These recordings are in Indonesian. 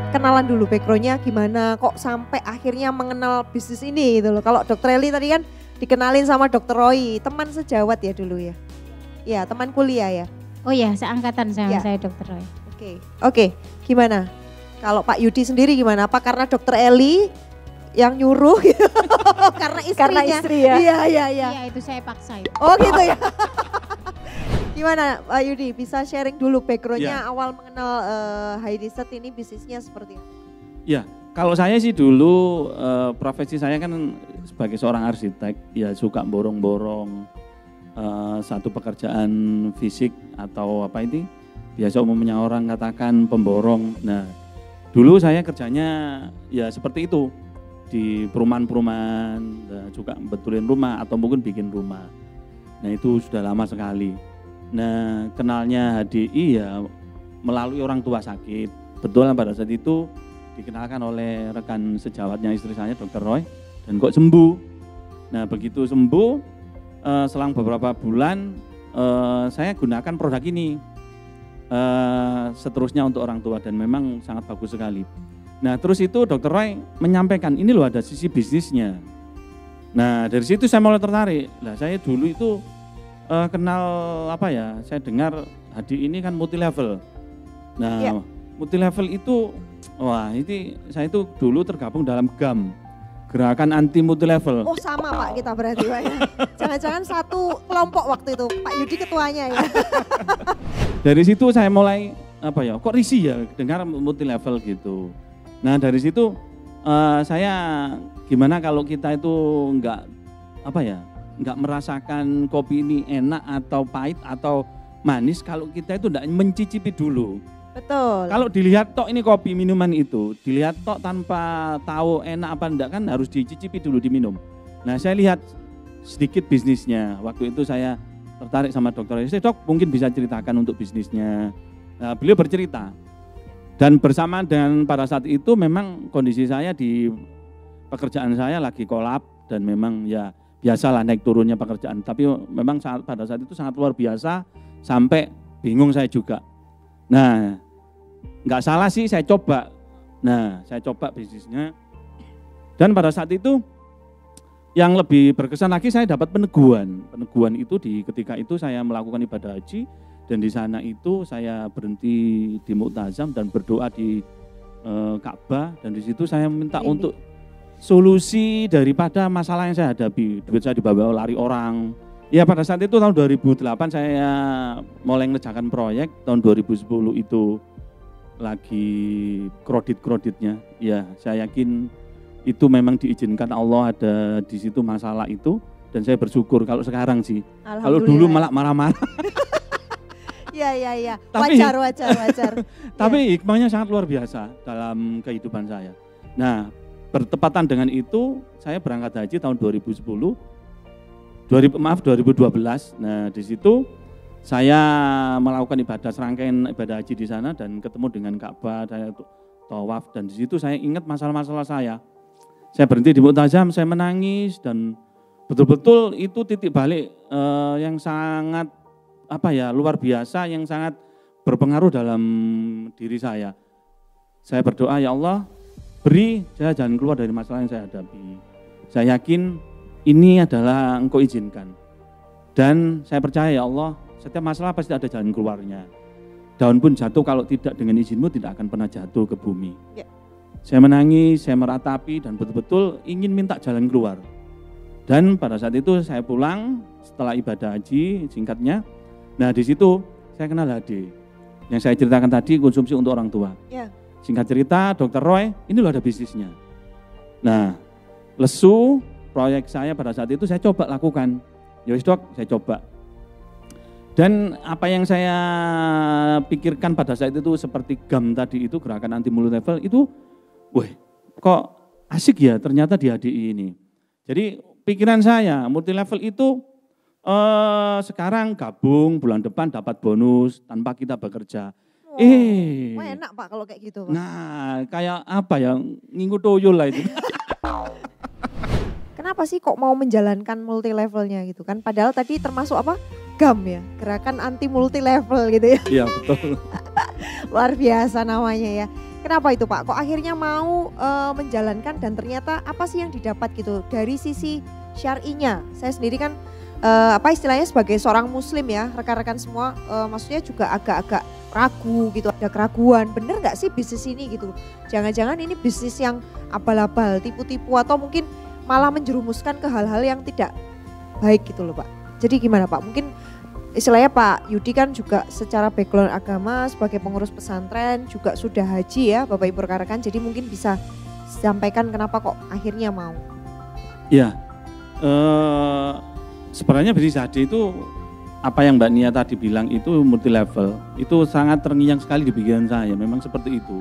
kenalan dulu backgroundnya gimana, kok sampai akhirnya mengenal bisnis ini gitu loh. Kalau Dokter Eli tadi kan dikenalin sama Dokter Roy, teman sejawat ya dulu ya? Iya, teman kuliah ya? Oh ya, seangkatan sama Ya. saya Dokter Roy. Oke, gimana? Kalau Pak Yudi sendiri gimana? Apa karena Dokter Eli yang nyuruh gitu? Karena istrinya? Karena istri ya? Iya. Iya itu saya paksa itu. Oh gitu ya? Gimana Pak Yudi, bisa sharing dulu backgroundnya Ya. awal mengenal High Desert ini bisnisnya seperti apa? Ya, kalau saya sih dulu profesi saya kan sebagai seorang arsitek, ya suka borong-borong satu pekerjaan fisik atau apa ini, biasa umumnya orang katakan pemborong. Nah, dulu saya kerjanya ya seperti itu, di perumahan-perumahan, juga betulin rumah atau mungkin bikin rumah. Nah itu sudah lama sekali. Nah kenalnya HDI ya melalui orang tua sakit. Betul pada saat itu dikenalkan oleh rekan sejawatnya istri saya Dr. Roy dan kok sembuh. Nah begitu sembuh selang beberapa bulan saya gunakan produk ini seterusnya untuk orang tua dan memang sangat bagus sekali. Nah terus itu Dr. Roy menyampaikan ini loh ada sisi bisnisnya. Nah dari situ saya mulai tertarik. Nah saya dulu itu kenal apa ya, saya dengar HDI ini kan multi level. Nah Ya. multi level itu, wah ini saya itu dulu tergabung dalam GAM, Gerakan Anti Multi Level. Oh sama Pak kita berarti Pak ya. Jangan-jangan satu kelompok waktu itu, Pak Yudi ketuanya ya. Dari situ saya mulai apa ya, kok risih ya dengar multi level gitu. Nah dari situ saya gimana kalau kita itu enggak apa ya, enggak merasakan kopi ini enak atau pahit atau manis kalau kita itu enggak mencicipi dulu. Betul. Kalau dilihat tok ini kopi minuman itu, dilihat tok tanpa tahu enak apa enggak kan harus dicicipi dulu diminum. Nah saya lihat sedikit bisnisnya, waktu itu saya tertarik sama dokter. Saya dok mungkin bisa ceritakan untuk bisnisnya. Nah, beliau bercerita. Dan bersama dengan pada saat itu memang kondisi saya di pekerjaan saya lagi kolap dan memang ya biasalah naik turunnya pekerjaan. Tapi memang pada saat itu sangat luar biasa sampai bingung saya juga. Nah nggak salah sih saya coba. Nah saya coba bisnisnya dan pada saat itu yang lebih berkesan lagi saya dapat peneguhan. Peneguhan itu ketika itu saya melakukan ibadah haji. Dan di sana itu saya berhenti di Mu'tazam dan berdoa di Ka'bah dan di situ saya minta untuk solusi daripada masalah yang saya hadapi. Duit saya dibawa lari orang. Ya pada saat itu tahun 2008 saya mulai mengerjakan proyek, tahun 2010 itu lagi kredit-kreditnya. Ya saya yakin itu memang diizinkan Allah ada di situ masalah itu dan saya bersyukur kalau sekarang sih. Kalau dulu malah marah-marah. Iya. Tapi, Wajar. Tapi hikmahnya sangat luar biasa dalam kehidupan saya. Nah, bertepatan dengan itu saya berangkat haji tahun 2012. Nah, di situ saya melakukan ibadah serangkaian ibadah haji di sana dan ketemu dengan Ka'bah, saya tawaf dan di situ saya ingat masalah-masalah saya. Saya berhenti di Mu'tazam, saya menangis dan betul-betul itu titik balik yang sangat apa ya luar biasa yang sangat berpengaruh dalam diri saya. Saya berdoa ya Allah beri saya jalan keluar dari masalah yang saya hadapi. Saya yakin ini adalah Engkau izinkan. Dan saya percaya ya Allah setiap masalah pasti ada jalan keluarnya. Daun pun jatuh kalau tidak dengan izin-Mu tidak akan pernah jatuh ke bumi. Ya. Saya menangis, saya meratapi dan betul-betul ingin minta jalan keluar. Dan pada saat itu saya pulang setelah ibadah haji singkatnya. Nah di situ saya kenal HD yang saya ceritakan tadi konsumsi untuk orang tua. Ya. Singkat cerita Dr. Roy ini loh ada bisnisnya. Nah lesu proyek saya pada saat itu saya coba lakukan. Yowis dok saya coba. Dan apa yang saya pikirkan pada saat itu seperti GAM tadi itu gerakan anti multi level itu, wah kok asik ya ternyata di HDI ini. Jadi pikiran saya multi level itu sekarang gabung bulan depan dapat bonus tanpa kita bekerja. Wah enak Pak kalau kayak gitu Pak. Nah kayak apa ya nginggu toyol lah itu. Kenapa sih kok mau menjalankan multi levelnya gitu kan? Padahal tadi termasuk apa? GAM ya, gerakan anti multi level gitu ya. Iya betul. Luar biasa namanya ya. Kenapa itu Pak? Kok akhirnya mau menjalankan dan ternyata apa sih yang didapat gitu dari sisi syar'inya? Saya sendiri kan apa istilahnya sebagai seorang muslim ya, rekan-rekan semua maksudnya juga agak-agak ragu gitu, ada keraguan, bener nggak sih bisnis ini gitu? Jangan-jangan ini bisnis yang abal-abal, tipu-tipu atau mungkin malah menjerumuskan ke hal-hal yang tidak baik gitu loh Pak. Jadi gimana Pak? Mungkin istilahnya Pak Yudi kan juga secara background agama sebagai pengurus pesantren juga sudah haji ya Bapak Ibu rekan-rekan, jadi mungkin bisa sampaikan kenapa kok akhirnya mau. Ya, sebenarnya bisnis haji itu apa yang Mbak Nia tadi bilang itu multi level, itu sangat terngiang sekali di pikiran saya, memang seperti itu.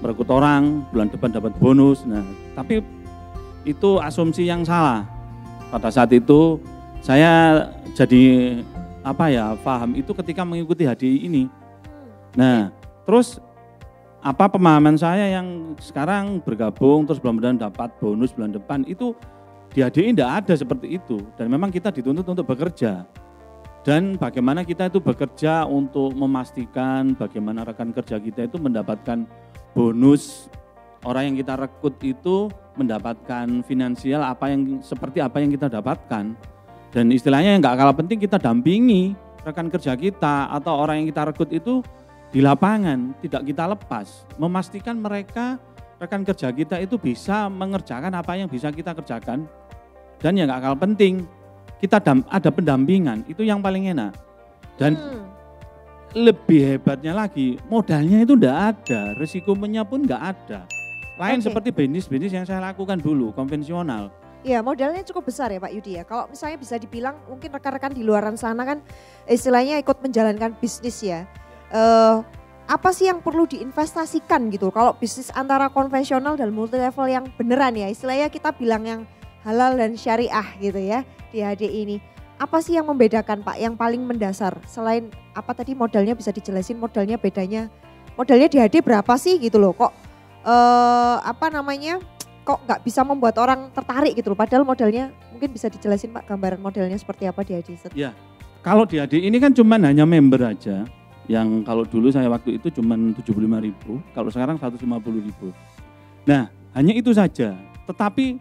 Merekrut orang, bulan depan dapat bonus, nah tapi itu asumsi yang salah. Pada saat itu saya jadi paham itu ketika mengikuti HDI ini. Nah terus apa pemahaman saya yang sekarang bergabung terus mudah-mudahan dapat bonus bulan depan itu di HDI tidak ada seperti itu, dan memang kita dituntut untuk bekerja. Dan bagaimana kita itu bekerja untuk memastikan bagaimana rekan kerja kita itu mendapatkan bonus, orang yang kita rekrut itu mendapatkan finansial seperti apa yang kita dapatkan. Dan istilahnya yang nggak kalah penting kita dampingi rekan kerja kita atau orang yang kita rekrut itu di lapangan, tidak kita lepas. Memastikan mereka rekan kerja kita itu bisa mengerjakan apa yang bisa kita kerjakan. Dan yang nggak kalah penting, kita ada pendampingan, itu yang paling enak. Dan lebih hebatnya lagi, modalnya itu enggak ada, resikonya pun enggak ada. Lain seperti bisnis-bisnis yang saya lakukan dulu, konvensional. Iya, modalnya cukup besar ya Pak Yudi ya. Kalau misalnya bisa dibilang mungkin rekan-rekan di luar sana kan istilahnya ikut menjalankan bisnis ya. Apa sih yang perlu diinvestasikan gitu? Kalau bisnis antara konvensional dan multi level yang beneran ya, istilahnya kita bilang yang halal dan syariah gitu ya di HDI ini. Apa sih yang membedakan Pak, yang paling mendasar? Selain apa tadi modalnya bisa dijelasin modalnya bedanya? Modalnya di HDI berapa sih gitu loh, kok kok nggak bisa membuat orang tertarik gitu loh, padahal modalnya mungkin bisa dijelasin Pak gambaran modelnya seperti apa di HDI? Ya, kalau di HDI ini kan cuma hanya member aja, yang kalau dulu saya waktu itu cuma 75.000, kalau sekarang 150.000. Nah hanya itu saja, tetapi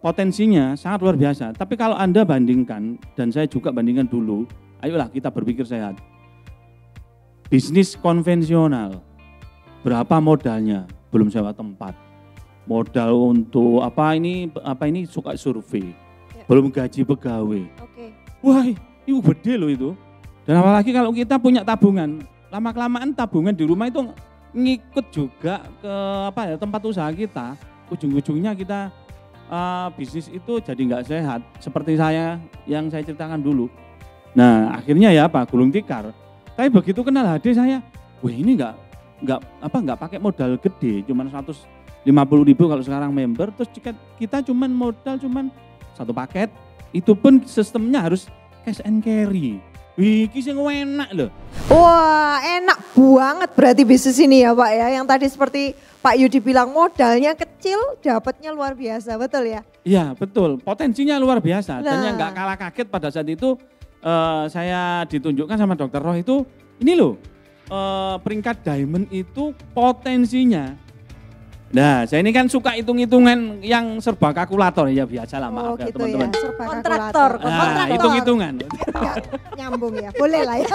potensinya sangat luar biasa. Tapi kalau Anda bandingkan, dan saya juga bandingkan dulu, ayolah kita berpikir sehat. Bisnis konvensional, berapa modalnya? Belum sewa tempat. Modal untuk apa ini suka survei. Ya. Belum gaji pegawai. Oke. Wah, itu gede loh itu. Dan apalagi kalau kita punya tabungan, lama-kelamaan tabungan di rumah itu ngikut juga ke tempat usaha kita. Ujung-ujungnya kita bisnis itu jadi nggak sehat seperti yang saya ceritakan dulu. Nah akhirnya ya gulung tikar. Tapi begitu kenal HD saya, wah ini nggak pakai modal gede, cuma 150.000 kalau sekarang member. Terus kita modal satu paket, itu pun sistemnya harus cash and carry. Wih, kisah enak loh. Wah, enak banget berarti bisnis ini ya Pak ya. Yang tadi seperti Pak Yudi bilang modalnya kecil, dapatnya luar biasa, betul ya? Iya, betul. Potensinya luar biasa. Dan yang nggak kalah kaget pada saat itu saya ditunjukkan sama Dr. Roy itu, ini loh, peringkat diamond itu potensinya. Nah, saya ini kan suka hitung-hitungan yang serba kalkulator, ya biasa lah, maaf ya gitu teman-teman. Ya, serba kontraktor. Nah, hitung-hitungan. Nyambung ya, boleh lah ya.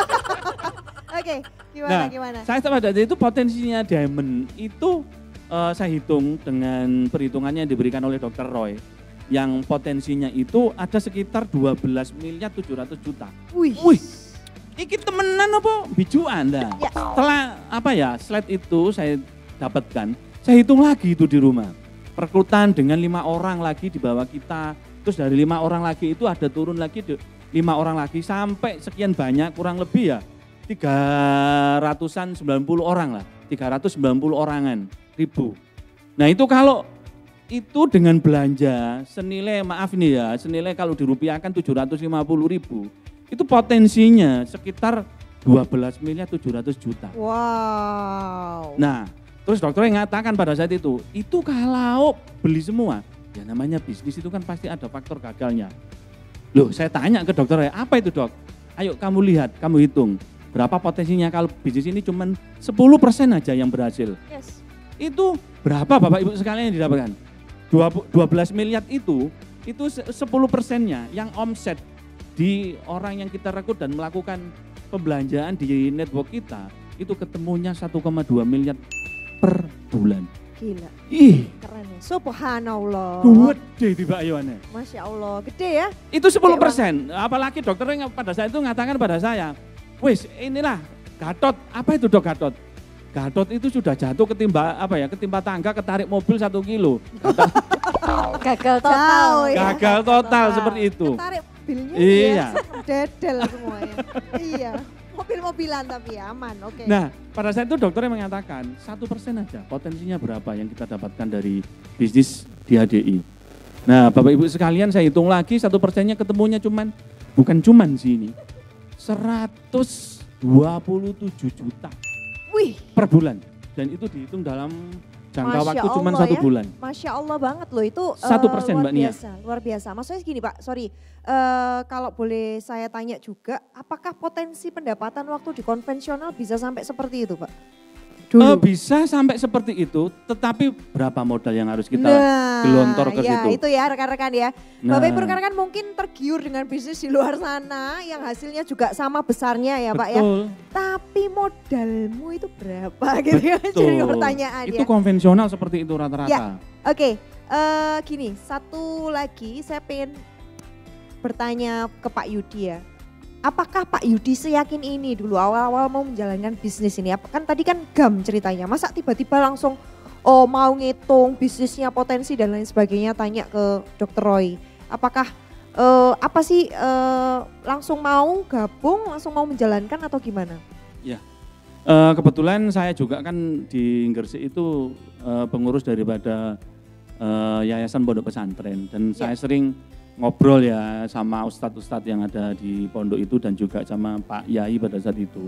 Oke, gimana? Saya pada itu potensinya diamond itu saya hitung dengan perhitungannya yang diberikan oleh Dr. Roy. Yang potensinya itu ada sekitar 12.700.000.000. Wih, iki temenan apa bijuan dah. Ya. Setelah slide itu saya dapatkan. Saya hitung lagi itu di rumah, perekrutan dengan 5 orang lagi di bawah kita, terus dari 5 orang lagi itu ada turun lagi 5 orang lagi sampai sekian banyak, kurang lebih ya 390 orang lah, 390 orangan ribu. Nah itu kalau itu dengan belanja senilai senilai kalau dirupiahkan 750.000, itu potensinya sekitar 12.700.000.000. Wow. Nah, terus dokternya mengatakan pada saat itu kalau beli semua, ya namanya bisnis itu kan pasti ada faktor gagalnya. Loh, saya tanya ke dokternya, apa itu dok? Ayo kamu lihat, kamu hitung. berapa potensinya kalau bisnis ini cuma 10% aja yang berhasil. Yes. Itu berapa Bapak Ibu sekalian yang didapatkan? 12 miliar itu 10%-nya yang omset di orang yang kita rekrut dan melakukan pembelanjaan di network kita, itu ketemunya 1,2 miliar per bulan. Gila. Ih, Keren ya. Subhanallah. gede tiba Yohane. Masya Allah, gede ya. Itu 10%. Apalagi dokternya pada saat itu mengatakan pada saya, wis inilah Gatot. Apa itu Dok Gatot? Gatot itu sudah jatuh ketimpa tangga, ketarik mobil 1 kilo. Gagal total. Gagal total seperti itu. Ketarik mobilnya Iya. Dedel semuanya. Iya. Mobil-mobilan tapi ya, aman, oke. Nah, pada saat itu dokternya mengatakan 1% aja potensinya berapa yang kita dapatkan dari bisnis di HDI. Nah, Bapak Ibu sekalian saya hitung lagi 1%-nya ketemunya bukan cuman sih ini, 127 juta Wih, per bulan. Dan itu dihitung dalam jangka Masya waktu cuma Allah 1 ya. bulan. Masya Allah banget loh itu. 1% luar Mbak Nia. biasa, luar biasa. Maksudnya gini Pak, sorry. Kalau boleh saya tanya juga, apakah potensi pendapatan waktu di konvensional bisa sampai seperti itu Pak? Bisa sampai seperti itu, tetapi berapa modal yang harus kita Nah, gelontor ke ya, situ. itu ya rekan-rekan ya. Nah. Bapak Ibu rekan-rekan mungkin tergiur dengan bisnis di luar sana yang hasilnya juga sama besarnya ya Pak ya. Betul. Tapi modalmu itu berapa gitu ya? Betul. Jadi pertanyaan Itu ya. konvensional seperti itu rata-rata. Ya. Oke, gini, satu lagi saya pengen bertanya ke Pak Yudi ya. Apakah Pak Yudi seyakin ini dulu awal-awal mau menjalankan bisnis ini? Kan tadi kan gam ceritanya, masa tiba-tiba langsung mau ngitung bisnisnya potensi dan lain sebagainya tanya ke Dr. Roy. Apakah apa sih langsung mau gabung, langsung mau menjalankan atau gimana? Ya, kebetulan saya juga kan di Gresik itu pengurus daripada Yayasan Pondok Pesantren dan saya sering ngobrol ya sama ustadz-ustadz yang ada di pondok itu dan juga sama Pak Yai pada saat itu.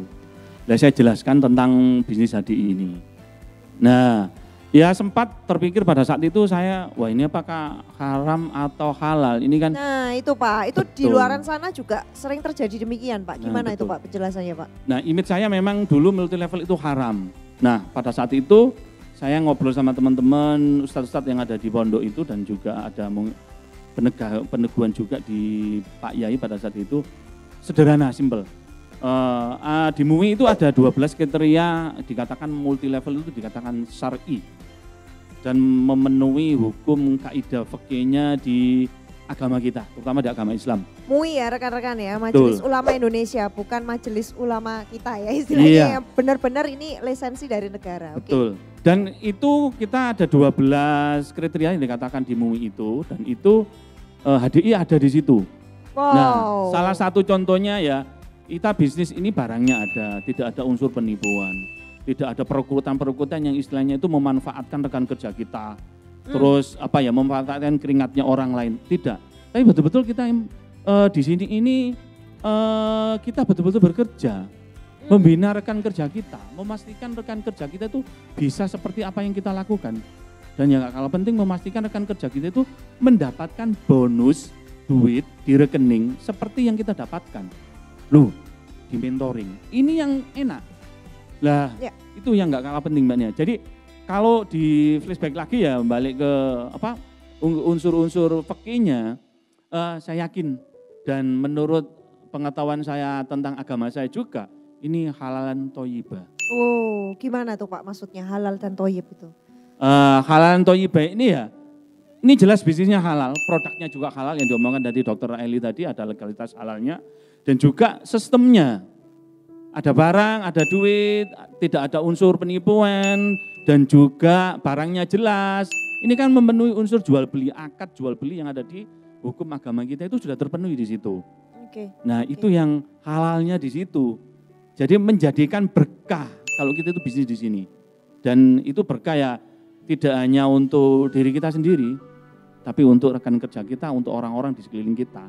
Dan saya jelaskan tentang bisnis HDI ini. Nah, ya sempat terpikir pada saat itu saya, wah ini apakah haram atau halal? Ini kan. Nah itu Pak, itu di Betul. luaran sana juga sering terjadi demikian Pak. Gimana Nah, itu betul. Pak penjelasannya Pak? Nah, image saya memang dulu multi level itu haram. Nah, pada saat itu saya ngobrol sama teman-teman ustadz-ustadz yang ada di pondok itu dan juga ada peneguhan juga di Pak Yai pada saat itu. Sederhana, simple. Di MUI itu ada 12 kriteria dikatakan multi level itu dikatakan syar'i dan memenuhi hukum kaidah fikihnya di agama kita, terutama di agama Islam. MUI ya rekan-rekan ya, Majelis Betul. Ulama Indonesia, bukan Majelis Ulama kita ya istilahnya Iya. yang benar-benar ini lisensi dari negara. Oke. Betul. Dan itu kita ada 12 kriteria yang dikatakan di MUI itu dan itu HDI ada di situ. Wow. Nah, salah satu contohnya ya kita bisnis ini barangnya ada, tidak ada unsur penipuan, tidak ada perekrutan yang istilahnya itu memanfaatkan rekan kerja kita, terus memanfaatkan keringatnya orang lain, tidak. Tapi betul-betul kita di sini ini kita betul-betul bekerja, membina rekan kerja kita, memastikan rekan kerja kita itu bisa seperti apa yang kita lakukan. Dan yang gak kalah penting memastikan rekan kerja kita itu mendapatkan bonus duit di rekening seperti yang kita dapatkan. Loh, di mentoring. Ini yang enak. Lah, Ya. itu yang gak kalah penting Mbak Nia. Jadi kalau di flashback lagi ya balik ke unsur-unsur fikihnya, saya yakin dan menurut pengetahuan saya tentang agama saya juga, ini halalan thayyibah. Oh, gimana tuh Pak maksudnya halal dan thayyib itu? Halalan thayyibah ini ya, ini jelas bisnisnya halal, produknya juga halal yang diomongkan dari Dr. Eli tadi ada legalitas halalnya dan juga sistemnya. Ada barang, ada duit, tidak ada unsur penipuan dan juga barangnya jelas. Ini kan memenuhi unsur jual beli, akad jual beli yang ada di hukum agama kita itu sudah terpenuhi di situ. Oke. Nah, itu yang halalnya di situ. Jadi menjadikan berkah kalau kita itu bisnis di sini. Dan itu berkah ya tidak hanya untuk diri kita sendiri, tapi untuk rekan kerja kita, untuk orang-orang di sekeliling kita.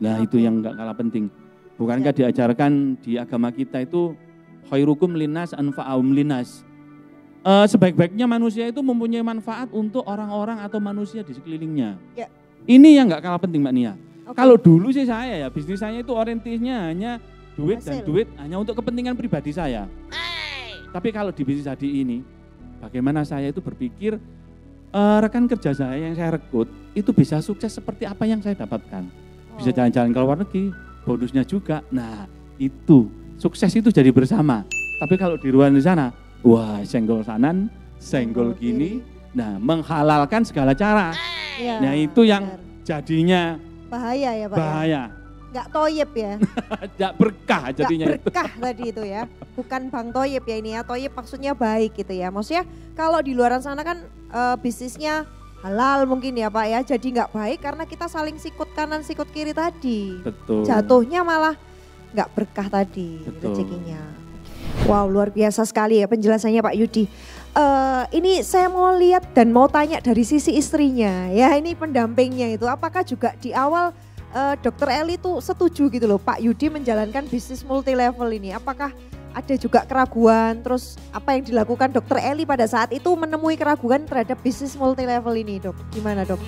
Nah, itu yang enggak kalah penting. Bukankah diajarkan di agama kita itu khairukum linnas anfa'ahum linnas. Sebaik-baiknya manusia itu mempunyai manfaat untuk orang-orang atau manusia di sekelilingnya. Ya. Ini yang enggak kalah penting Mbak Nia. Oke. Kalau dulu sih saya ya, bisnis saya itu orientisnya hanya duit dan Hasil. duit hanya untuk kepentingan pribadi saya. Tapi kalau di bisnis tadi ini, bagaimana saya itu berpikir rekan kerja saya yang saya rekrut itu bisa sukses seperti apa yang saya dapatkan. Bisa jalan-jalan ke luar negeri, bonusnya juga. Nah itu, sukses itu jadi bersama. Tapi kalau di luar di sana, wah senggol kanan, senggol kini, nah menghalalkan segala cara. Ya, Nah itu yang benar. jadinya bahaya ya Pak. bahaya, Nggak toyib ya. tidak berkah Nggak jadinya itu. berkah tadi itu ya. Bukan Bang Toyib ya ini ya. Toyib maksudnya baik gitu ya. Maksudnya kalau di luar sana kan bisnisnya halal mungkin ya Pak ya. Jadi nggak baik karena kita saling sikut kanan sikut kiri tadi. Betul. Jatuhnya malah nggak berkah tadi Betul. rezekinya. Wow luar biasa sekali ya penjelasannya Pak Yudi. Ini saya mau lihat dan mau tanya dari sisi istrinya ya, ini pendampingnya itu apakah juga di awal Dokter Eli tuh setuju gitu loh Pak Yudi menjalankan bisnis multi level ini, apakah ada juga keraguan, terus apa yang dilakukan Dokter Eli pada saat itu menemui keraguan terhadap bisnis multi level ini Dok, gimana Dok?